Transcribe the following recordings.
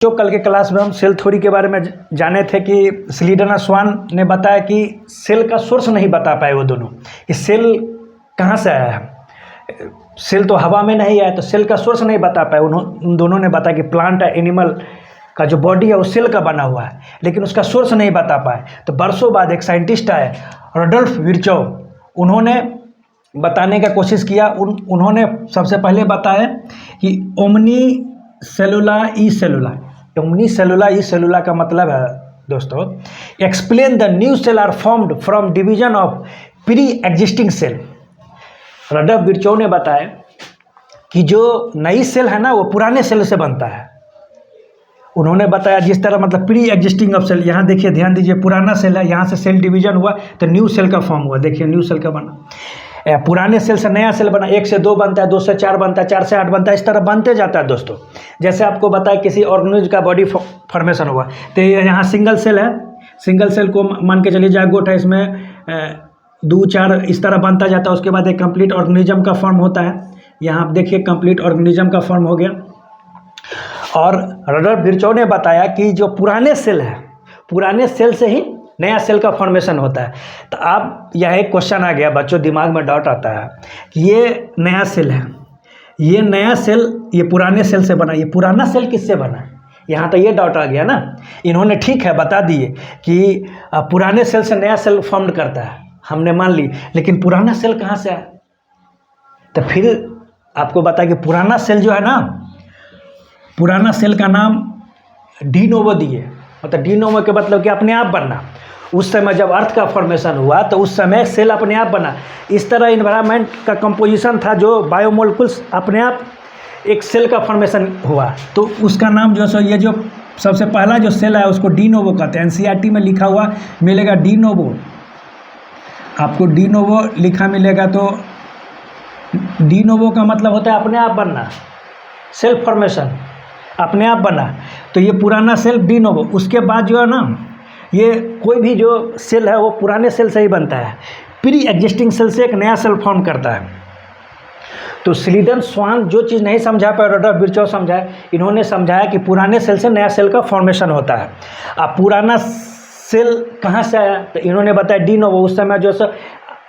जो कल के क्लास में हम सेल थ्योरी के बारे में जाने थे कि स्लीडन और स्वान ने बताया कि सेल का सोर्स नहीं बता पाए वो दोनों कि सेल कहाँ से आया है। सेल तो हवा में नहीं आया, तो सेल का सोर्स नहीं बता पाए। उन दोनों ने बताया कि प्लांट है, एनिमल का जो बॉडी है वो सेल का बना हुआ है, लेकिन उसका सोर्स नहीं बता पाए। तो बरसों बाद एक साइंटिस्ट आए, रुडोल्फ विर्चोव, उन्होंने बताने का कोशिश किया। उन्होंने सबसे पहले बताया कि ओमनी सेलुला ई सेलुला। ओमनी सेलुला ई सेलुला का मतलब है दोस्तों, explain the new cell are formed from division of pre existing cell. Rudolf Virchow ने बताया कि जो नई सेल है ना वो पुराने सेल से बनता है। उन्होंने बताया जिस तरह मतलब प्री एग्जिस्टिंग ऑफ सेल, यहाँ देखिए ध्यान दीजिए, पुराना सेल है, यहाँ से सेल डिवीजन हुआ तो न्यू सेल का फॉर्म हुआ। देखिए न्यू सेल का बना, पुराने सेल से नया सेल बना, 1 से 2 बनता है, 2 से 4 बनता है, 4 से 8 बनता है, इस तरह बनते जाता है दोस्तों। जैसे आपको बताया किसी ऑर्गेनिज्म का बॉडी फॉर्मेशन हुआ, तो यहाँ सिंगल सेल है, सिंगल सेल को मान के चलिए जाइगोट है, इसमें 2 4 इस तरह बनता जाता है। उसके बाद एक कंप्लीट ऑर्गेनिज्म का फॉर्म होता है। यहाँ आप देखिए कंप्लीट ऑर्गेनिज्म का फॉर्म हो गया। और रुडोल्फ विर्चोव ने बताया कि जो पुराने सेल है, पुराने सेल से ही नया सेल का फॉर्मेशन होता है। तो अब यह एक क्वेश्चन आ गया, बच्चों दिमाग में डाउट आता है कि ये नया सेल है, ये नया सेल ये पुराने सेल से बना, ये पुराना सेल किससे बना? यहाँ तो ये डाउट आ गया ना। इन्होंने ठीक है बता दिए कि पुराने सेल से नया सेल फॉर्म करता है, हमने मान ली, लेकिन पुराना सेल कहाँ से आया? तो फिर आपको बता कि पुराना सेल जो है ना, पुराना सेल का नाम डी नोवो दिए। मतलब डी नोवो के मतलब कि अपने आप बनना। उस समय जब अर्थ का फॉर्मेशन हुआ तो उस समय सेल अपने आप बना। इस तरह इन्वायरमेंट का कंपोजिशन था जो बायोमोलिक्यूल्स अपने आप एक सेल का फॉर्मेशन हुआ, तो उसका नाम जो है ये जो सबसे पहला जो सेल है उसको डी नोवो कहते हैं। एनसीईआरटी में लिखा हुआ मिलेगा डी नोवो, आपको डी नोवो लिखा मिलेगा। तो डी नोवो का मतलब होता है अपने आप बनना, सेल्फ फॉर्मेशन, अपने आप बना। तो ये पुराना सेल डी नोवो। उसके बाद जो है ना, ये कोई भी जो सेल है वो पुराने सेल से ही बनता है, प्री एग्जिस्टिंग सेल से एक नया सेल फॉर्म करता है। तो स्लीडन स्वान जो चीज़ नहीं समझा पाए, रुडोल्फ विर्चोव समझाए। इन्होंने समझाया कि पुराने सेल से नया सेल का फॉर्मेशन होता है। अब पुराना सेल कहाँ से आया? तो इन्होंने बताया डी नोवो। उस समय जो है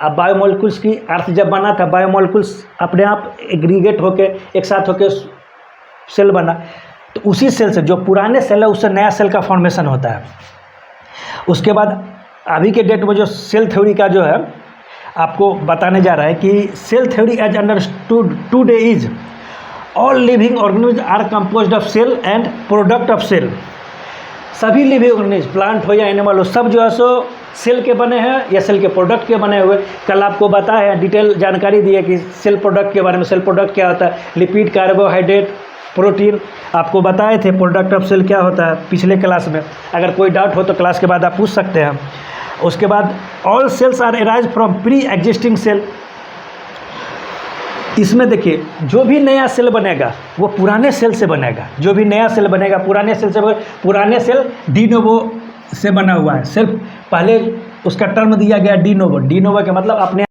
अब बायोमोलिक्यूल्स की अर्थ जब बना था, बायोमोलिक्यूल्स अपने आप एग्रीगेट होके एक साथ होके सेल बना। तो उसी सेल से जो पुराने सेल है उससे नया सेल का फॉर्मेशन होता है। उसके बाद अभी के डेट में जो सेल थ्योरी का जो है आपको बताने जा रहा है कि cell theory as understood today is all living organism are composed of cell and product of cell. सभी लिविंग ऑर्गेनिज्म, प्लांट हो या एनिमल हो, सब जो है सो सेल के बने हैं या सेल के प्रोडक्ट के बने हुए। कल आपको बताया डिटेल जानकारी दी है कि सेल प्रोडक्ट के बारे में। सेल प्रोडक्ट क्या होता है? Lipid, carbohydrate, protein. आपको बताए थे प्रोडक्ट ऑफ सेल क्या होता है पिछले क्लास में। अगर कोई डाउट हो तो क्लास के बाद आप पूछ सकते हैं। उसके बाद all cells are arise from pre existing cell. इसमें देखिए जो भी नया सेल बनेगा वो पुराने सेल से बनेगा। जो भी नया सेल बनेगा पुराने सेल से बनेगा। पुराने सेल डी नोवो से बना हुआ है। सेल पहले उसका टर्म दिया गया डी नोवो। डी नोवो का मतलब अपने